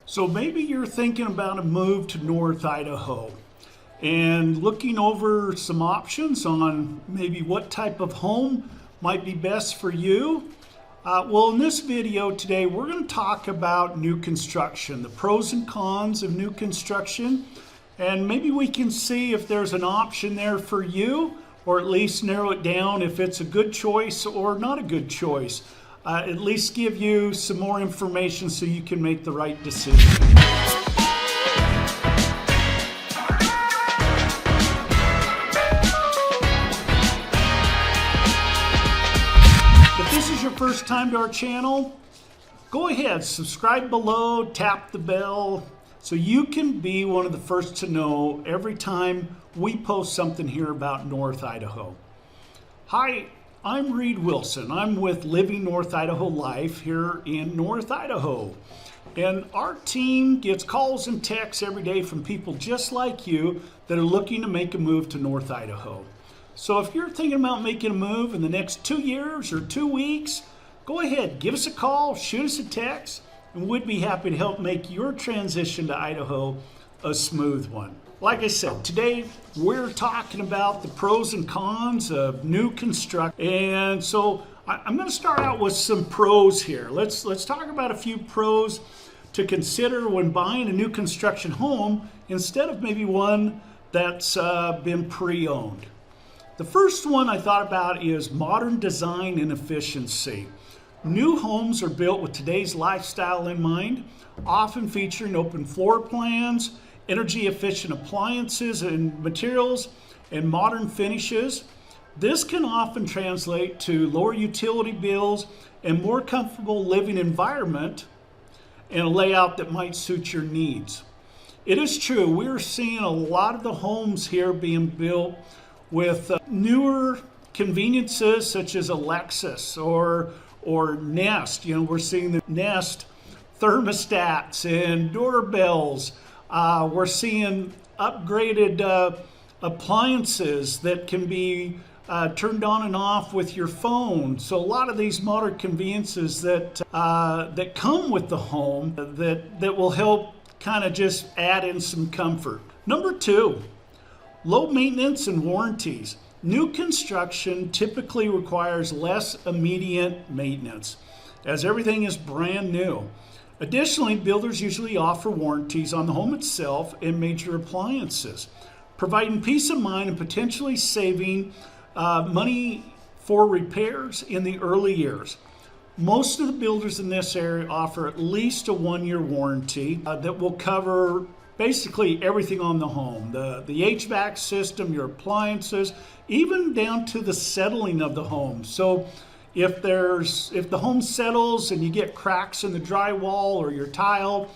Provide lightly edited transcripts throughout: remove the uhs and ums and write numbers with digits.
So maybe you're thinking about a move to North Idaho and looking over some options on maybe what type of home might be best for you. Well, in this video today, we're going to talk about new construction, the pros and cons of new construction, and maybe we can see if there's an option there for you, or at least narrow it down if it's a good choice or not a good choice. At least give you some more information so you can make the right decision. If this is your first time to our channel, go ahead, subscribe below, tap the bell, so you can be one of the first to know every time we post something here about North Idaho. Hi, I'm Reed Wilson. I'm with Living North Idaho Life here in North Idaho. And our team gets calls and texts every day from people just like you that are looking to make a move to North Idaho. So if you're thinking about making a move in the next 2 years or 2 weeks, go ahead, give us a call, shoot us a text, and we'd be happy to help make your transition to Idaho a smooth one. Like I said, today we're talking about the pros and cons of new construction. And so I'm going to start out with some pros here. Let's talk about a few pros to consider when buying a new construction home instead of maybe one that's been pre-owned. The first one I thought about is modern design and efficiency. New homes are built with today's lifestyle in mind, often featuring open floor plans, energy efficient appliances and materials, and modern finishes. This can often translate to lower utility bills and more comfortable living environment and a layout that might suit your needs. It is true, we're seeing a lot of the homes here being built with newer conveniences such as Alexis or Nest. You know, we're seeing the Nest thermostats and doorbells. We're seeing upgraded appliances that can be turned on and off with your phone. So a lot of these modern conveniences that come with the home that will help kind of just add in some comfort. Number two, low maintenance and warranties. New construction typically requires less immediate maintenance, as everything is brand new. Additionally, builders usually offer warranties on the home itself and major appliances, providing peace of mind and potentially saving money for repairs in the early years. Most of the builders in this area offer at least a 1-year warranty that will cover basically everything on the home, the HVAC system, your appliances, even down to the settling of the home. So if the home settles and you get cracks in the drywall or your tile,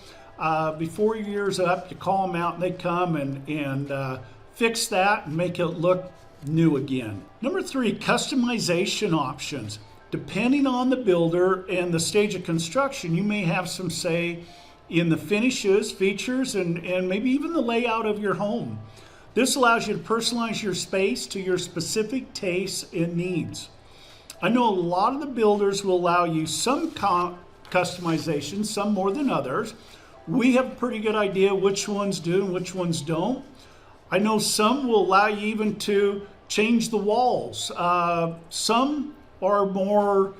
before your year's up, you call them out and they come and fix that and make it look new again. Number three, customization options. Depending on the builder and the stage of construction, you may have some say in the finishes, features, and maybe even the layout of your home. This allows you to personalize your space to your specific tastes and needs. I know a lot of the builders will allow you some customization, some more than others. We have a pretty good idea which ones do and which ones don't. I know some will allow you even to change the walls. Some are more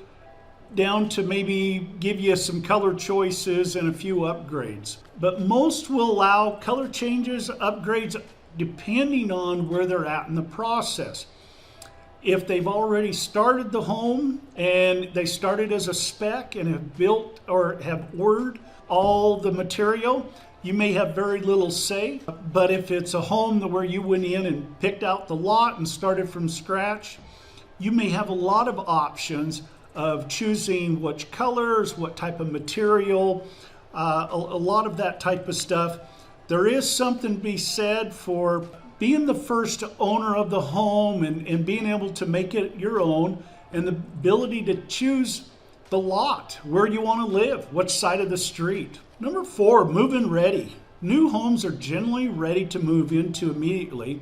down to maybe give you some color choices and a few upgrades. But most will allow color changes, upgrades, depending on where they're at in the process. If they've already started the home and they started as a spec and have built or have ordered all the material, you may have very little say. But if it's a home where you went in and picked out the lot and started from scratch, you may have a lot of options of choosing which colors, what type of material, a lot of that type of stuff. There is something to be said for being the first owner of the home and being able to make it your own, and the ability to choose the lot, where you want to live, which side of the street. Number four, move-in ready. New homes are generally ready to move into immediately,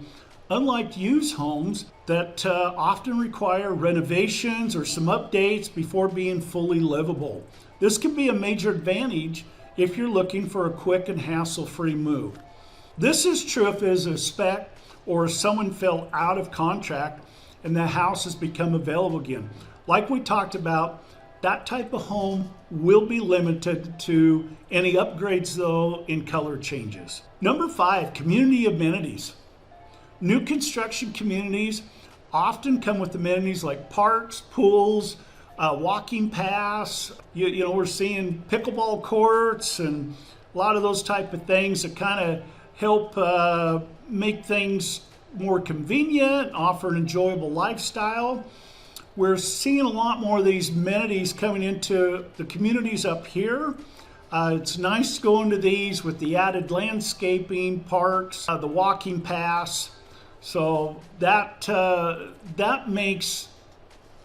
unlike used homes that often require renovations or some updates before being fully livable. This can be a major advantage if you're looking for a quick and hassle-free move. This is true if it is a spec or someone fell out of contract and the house has become available again. Like we talked about, that type of home will be limited to any upgrades though in color changes. Number 5, community amenities. New construction communities often come with amenities like parks, pools, walking paths. You know, we're seeing pickleball courts and a lot of those type of things that kind of help make things more convenient, offer an enjoyable lifestyle. We're seeing a lot more of these amenities coming into the communities up here. It's nice to go into these with the added landscaping, parks, the walking paths. So that makes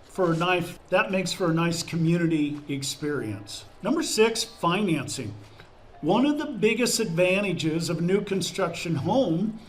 for a nice community experience. Number 6, financing. One of the biggest advantages of a new construction home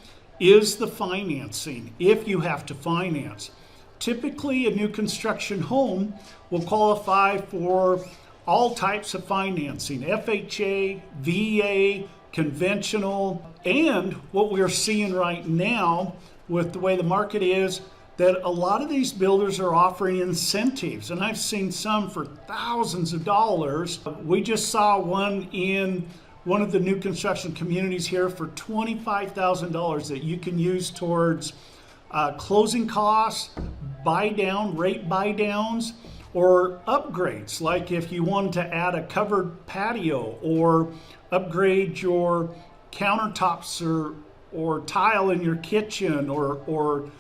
is the financing, if you have to finance. Typically, a new construction home will qualify for all types of financing, FHA, VA, conventional, and what we're seeing right now with the way the market is, that a lot of these builders are offering incentives, and I've seen some for thousands of dollars. We just saw one in one of the new construction communities here for $25,000 that you can use towards closing costs, rate buy downs, or upgrades, like if you wanted to add a covered patio or upgrade your countertops or tile in your kitchen or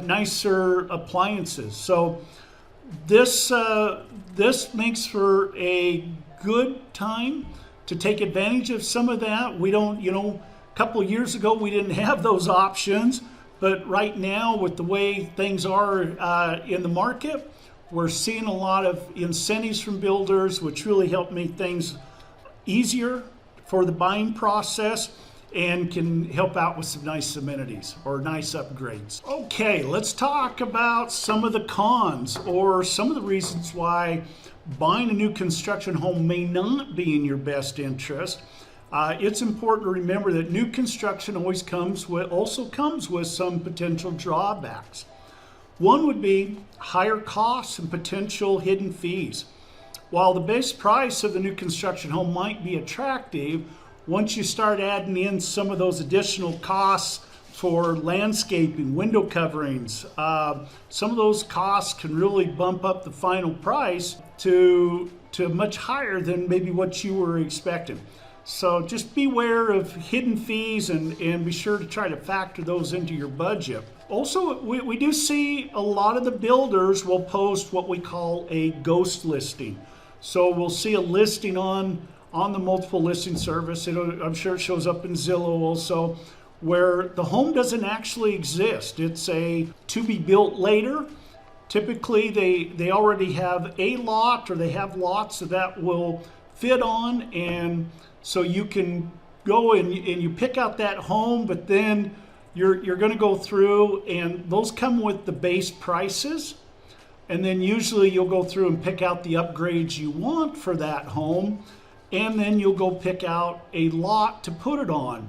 nicer appliances. So this makes for a good time to take advantage of some of that. We don't, a couple of years ago we didn't have those options, but right now with the way things are in the market, we're seeing a lot of incentives from builders, which really help make things easier for the buying process and can help out with some nice amenities or nice upgrades. Okay, let's talk about some of the cons or some of the reasons why buying a new construction home may not be in your best interest. It's important to remember that new construction also comes with some potential drawbacks. One would be higher costs and potential hidden fees. While the base price of the new construction home might be attractive, once you start adding in some of those additional costs for landscaping, window coverings, some of those costs can really bump up the final price to much higher than maybe what you were expecting. So just beware of hidden fees and be sure to try to factor those into your budget. Also, we do see a lot of the builders will post what we call a ghost listing. So we'll see a listing on the multiple listing service. I'm sure it shows up in Zillow also, where the home doesn't actually exist. It's a to be built later. Typically, they already have a lot, or they have lots that will fit on, and so you can go and you pick out that home, but then you're going to go through, and those come with the base prices, and then usually you'll go through and pick out the upgrades you want for that home, and then you'll go pick out a lot to put it on.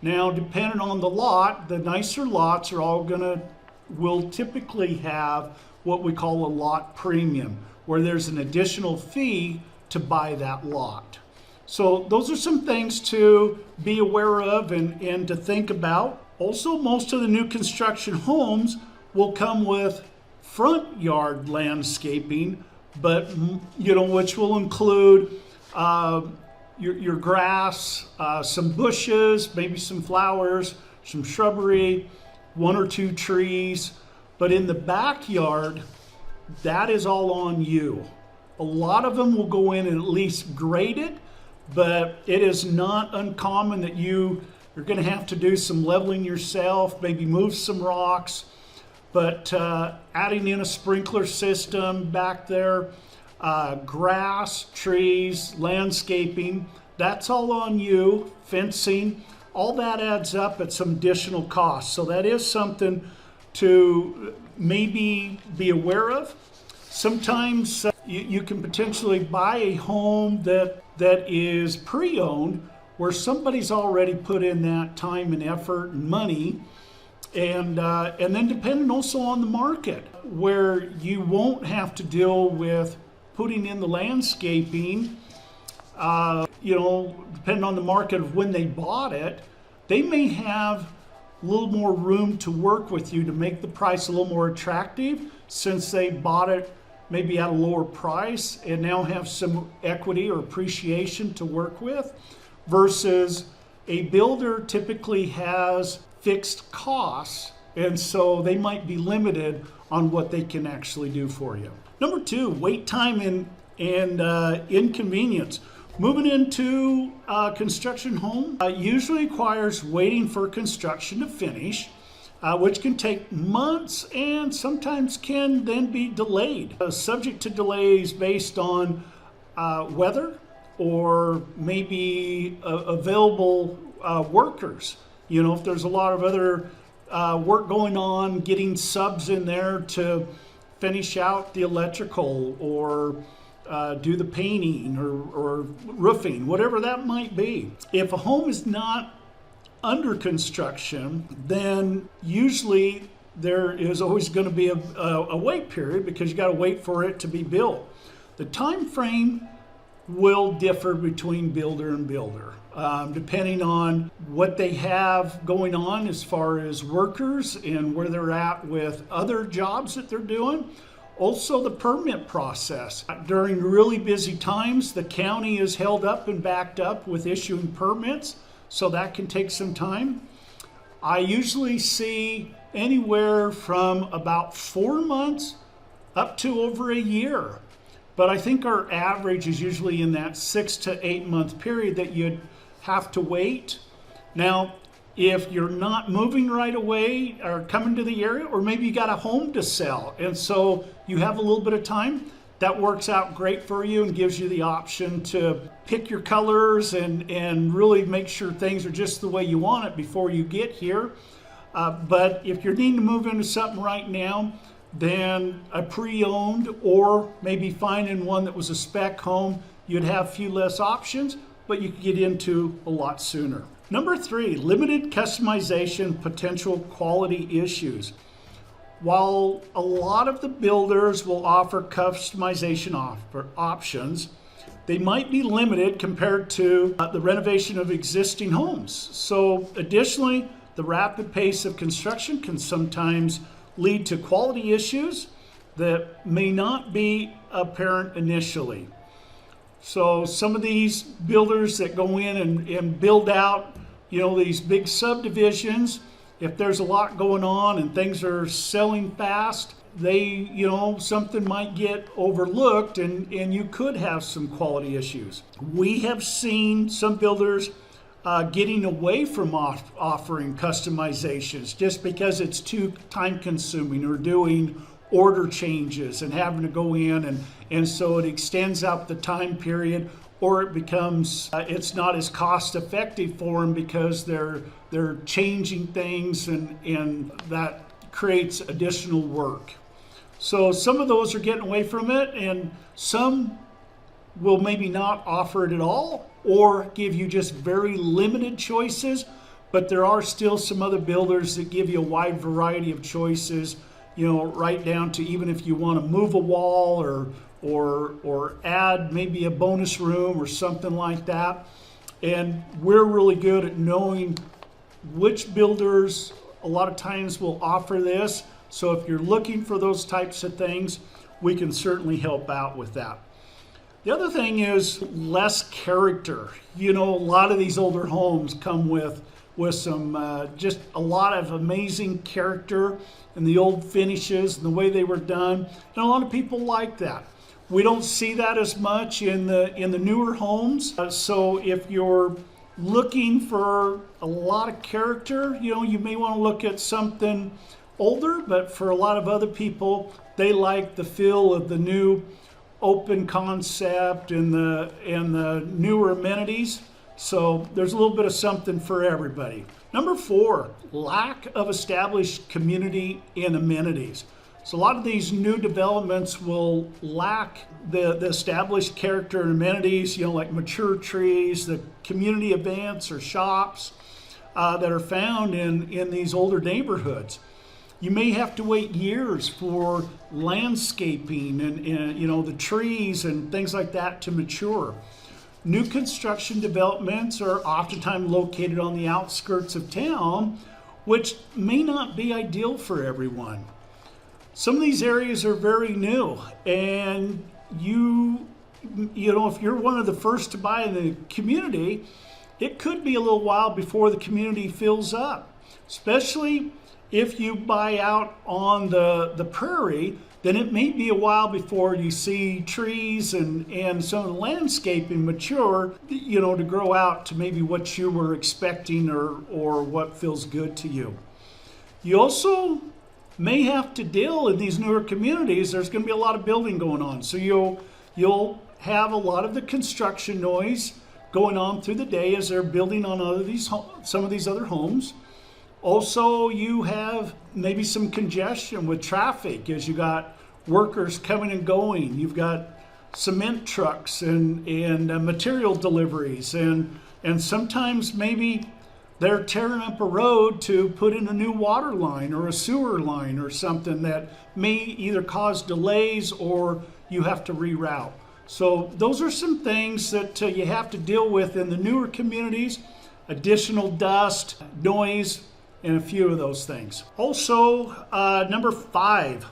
Now, depending on the lot, the nicer lots will typically have what we call a lot premium, where there's an additional fee to buy that lot. So those are some things to be aware of and to think about. Also, most of the new construction homes will come with front yard landscaping, but which will include your grass, some bushes, maybe some flowers, some shrubbery, 1 or 2 trees. But in the backyard, that is all on you. A lot of them will go in and at least grade it, but it is not uncommon that you're going to have to do some leveling yourself, maybe move some rocks, but adding in a sprinkler system back there, grass, trees, landscaping, that's all on you, fencing, all that adds up at some additional costs. So that is something to maybe be aware of. Sometimes you can potentially buy a home that is pre-owned, where somebody's already put in that time and effort and money, and then depending also on the market, where you won't have to deal with putting in the landscaping. Depending on the market of when they bought it, they may have a little more room to work with you to make the price a little more attractive, since they bought it maybe at a lower price and now have some equity or appreciation to work with, versus a builder typically has fixed costs, and so they might be limited on what they can actually do for you. Number 2, wait time and inconvenience. Moving into a construction home usually requires waiting for construction to finish, which can take months and sometimes can then be delayed. Subject to delays based on weather or maybe available workers. If there's a lot of other work going on, getting subs in there to finish out the electrical or do the painting or roofing, whatever that might be. If a home is not under construction, then usually there is always going to be a wait period, because you got to wait for it to be built. The time frame will differ between builder and builder, depending on what they have going on as far as workers and where they're at with other jobs that they're doing. Also, the permit process. During really busy times, the county is held up and backed up with issuing permits, so that can take some time. I usually see anywhere from about 4 months up to over a year. But I think our average is usually in that 6 to 8 month period that you'd have to wait. Now, if you're not moving right away or coming to the area, or maybe you got a home to sell, and so you have a little bit of time, that works out great for you and gives you the option to pick your colors and really make sure things are just the way you want it before you get here. But if you're needing to move into something right now, then a pre-owned, or maybe finding one that was a spec home, you'd have a few less options, but you could get into a lot sooner. Number 3, limited customization, potential quality issues. While a lot of the builders will offer customization options, they might be limited compared to the renovation of existing homes. So additionally, the rapid pace of construction can sometimes lead to quality issues that may not be apparent initially. So some of these builders that go in and build out, these big subdivisions, if there's a lot going on and things are selling fast, something might get overlooked and you could have some quality issues. We have seen some builders getting away from offering customizations just because it's too time consuming, or doing order changes and having to go in, and so it extends out the time period, or it becomes it's not as cost effective for them because they're changing things, and that creates additional work. So some of those are getting away from it, and some will maybe not offer it at all, or give you just very limited choices. But there are still some other builders that give you a wide variety of choices, right down to even if you want to move a wall or add maybe a bonus room or something like that. And we're really good at knowing which builders a lot of times will offer this. So if you're looking for those types of things, we can certainly help out with that. The other thing is less character. A lot of these older homes come with some just a lot of amazing character and the old finishes and the way they were done. And a lot of people like that. We don't see that as much in the newer homes. So if you're looking for a lot of character, you may want to look at something older, but for a lot of other people, they like the feel of the new open concept and the newer amenities. So there's a little bit of something for everybody. Number 4, lack of established community and amenities. So a lot of these new developments will lack the established character and amenities, like mature trees, the community events or shops that are found in these older neighborhoods. You may have to wait years for landscaping and the trees and things like that to mature. New construction developments are oftentimes located on the outskirts of town, which may not be ideal for everyone. Some of these areas are very new, and if you're one of the first to buy in the community, it could be a little while before the community fills up, especially if you buy out on the prairie. Then it may be a while before you see trees and some of the landscaping mature, to grow out to maybe what you were expecting or what feels good to you. You also may have to deal in these newer communities. There's going to be a lot of building going on. So you'll have a lot of the construction noise going on through the day as they're building on some of these other homes. Also, you have maybe some congestion with traffic as you got workers coming and going. You've got cement trucks and material deliveries, and sometimes maybe they're tearing up a road to put in a new water line or a sewer line or something that may either cause delays or you have to reroute. So those are some things that you have to deal with in the newer communities: additional dust, noise, and a few of those things. Also, number 5,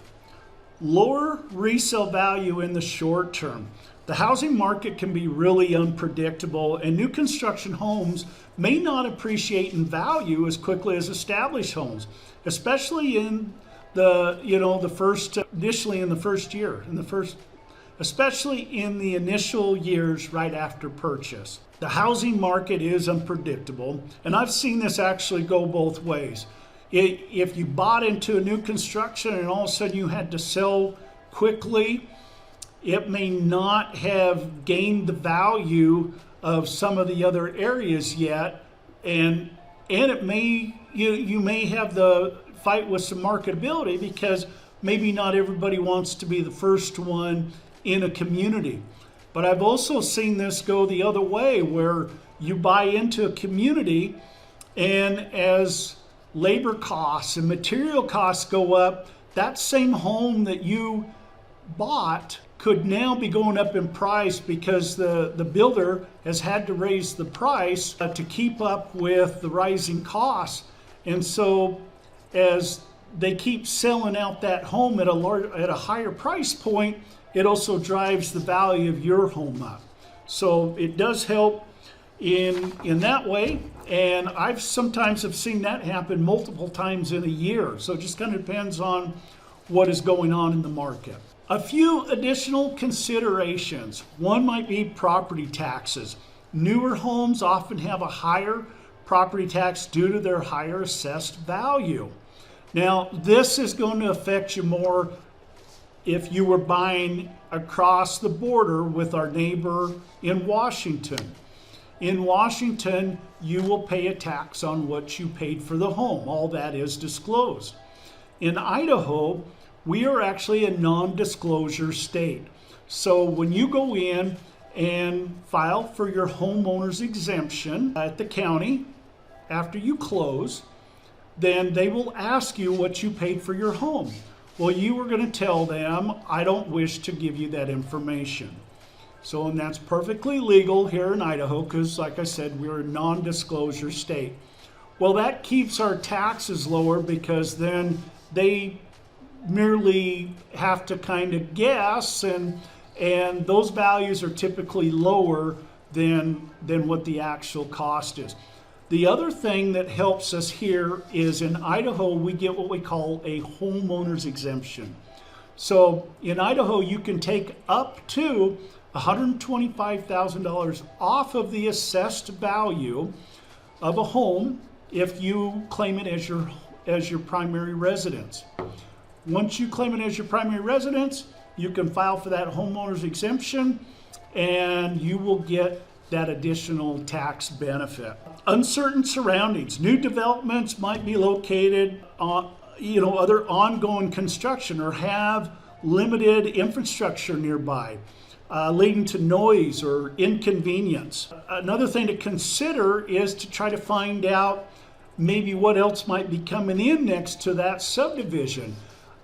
lower resale value in the short term. The housing market can be really unpredictable, and new construction homes may not appreciate in value as quickly as established homes, especially in especially in the initial years right after purchase. The housing market is unpredictable, and I've seen this actually go both ways. If you bought into a new construction and all of a sudden you had to sell quickly, it may not have gained the value of some of the other areas yet, and it may you may have the fight with some marketability because maybe not everybody wants to be the first one in a community. But I've also seen this go the other way, where you buy into a community, and as labor costs and material costs go up, that same home that you bought could now be going up in price because the builder has had to raise the price to keep up with the rising costs. And so as they keep selling out that home at a higher price point, it also drives the value of your home up. So it does help in that way. And I've sometimes have seen that happen multiple times in a year. So it just kind of depends on what is going on in the market. A few additional considerations. One might be property taxes. Newer homes often have a higher property tax due to their higher assessed value. Now, this is going to affect you more if you were buying across the border with our neighbor in Washington. In Washington, you will pay a tax on what you paid for the home. All that is disclosed. In Idaho, we are actually a non-disclosure state. So when you go in and file for your homeowner's exemption at the county, after you close, then they will ask you what you paid for your home. Well, you are going to tell them, I don't wish to give you that information. So, and that's perfectly legal here in Idaho because, like I said, we're a non-disclosure state. Well, that keeps our taxes lower because then they merely have to kind of guess, and those values are typically lower than what the actual cost is. The other thing that helps us here is in Idaho, we get what we call a homeowner's exemption. So in Idaho, you can take up to $125,000 off of the assessed value of a home if you claim it as your primary residence. Once you claim it as your primary residence, you can file for that homeowner's exemption and you will get that additional tax benefit. Uncertain surroundings. New developments might be located other ongoing construction or have limited infrastructure nearby, leading to noise or inconvenience. Another thing to consider is to try to find out maybe what else might be coming in next to that subdivision.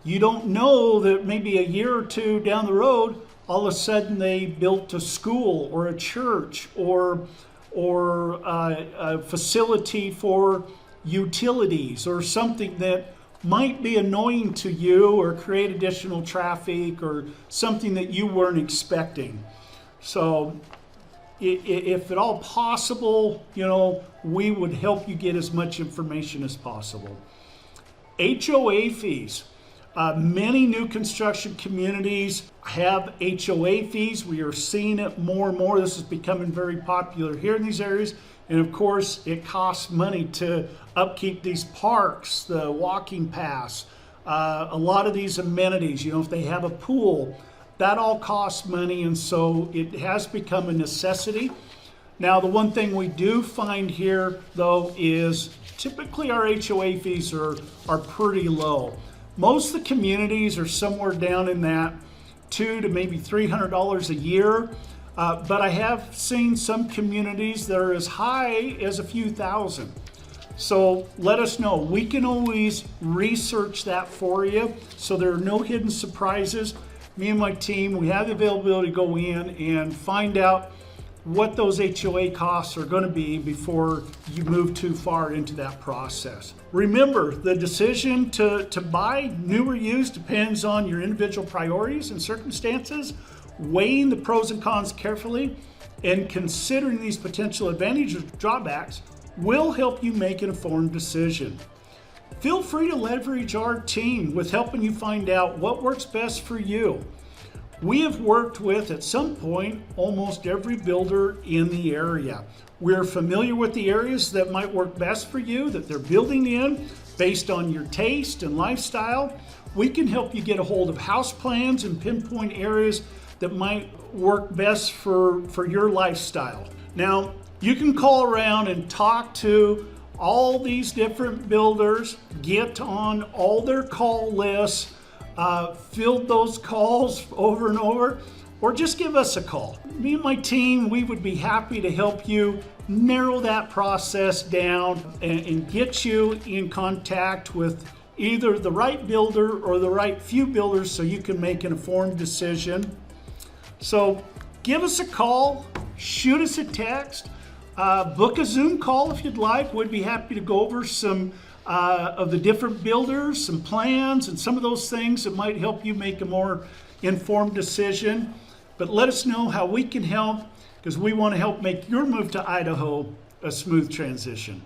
You don't know that maybe a year or two down the road, all of a sudden they built a school or a church or a facility for utilities or something that might be annoying to you or create additional traffic or something that you weren't expecting. So if at all possible, we would help you get as much information as possible. HOA fees. Many new construction communities have HOA fees. We are seeing it more and more. This is becoming very popular here in these areas. And of course, it costs money to upkeep these parks, the walking paths, a lot of these amenities. If they have a pool, that all costs money, and so it has become a necessity. Now, the one thing we do find here, though, is typically our HOA fees are pretty low. Most of the communities are somewhere down in that $200 to maybe $300 a year. But I have seen some communities that are as high as a few thousand. So let us know. We can always research that for you so there are no hidden surprises. Me and my team, we have the availability to go in and find out what those HOA costs are going to be before you move too far into that process. Remember, the decision to buy new or used depends on your individual priorities and circumstances. Weighing the pros and cons carefully and considering these potential advantages or drawbacks will help you make an informed decision. Feel free to leverage our team with helping you find out what works best for you. We have worked with, at some point, almost every builder in the area. We're familiar with the areas that might work best for you, that they're building in, based on your taste and lifestyle. We can help you get a hold of house plans and pinpoint areas that might work best for your lifestyle. Now, you can call around and talk to all these different builders, get on all their call lists, field those calls over and over, or just give us a call. Me and my team, we would be happy to help you narrow that process down and get you in contact with either the right builder or the right few builders so you can make an informed decision. So give us a call, shoot us a text, book a Zoom call if you'd like. We'd be happy to go over some of the different builders, some plans, and some of those things that might help you make a more informed decision. But let us know how we can help, because we want to help make your move to Idaho a smooth transition.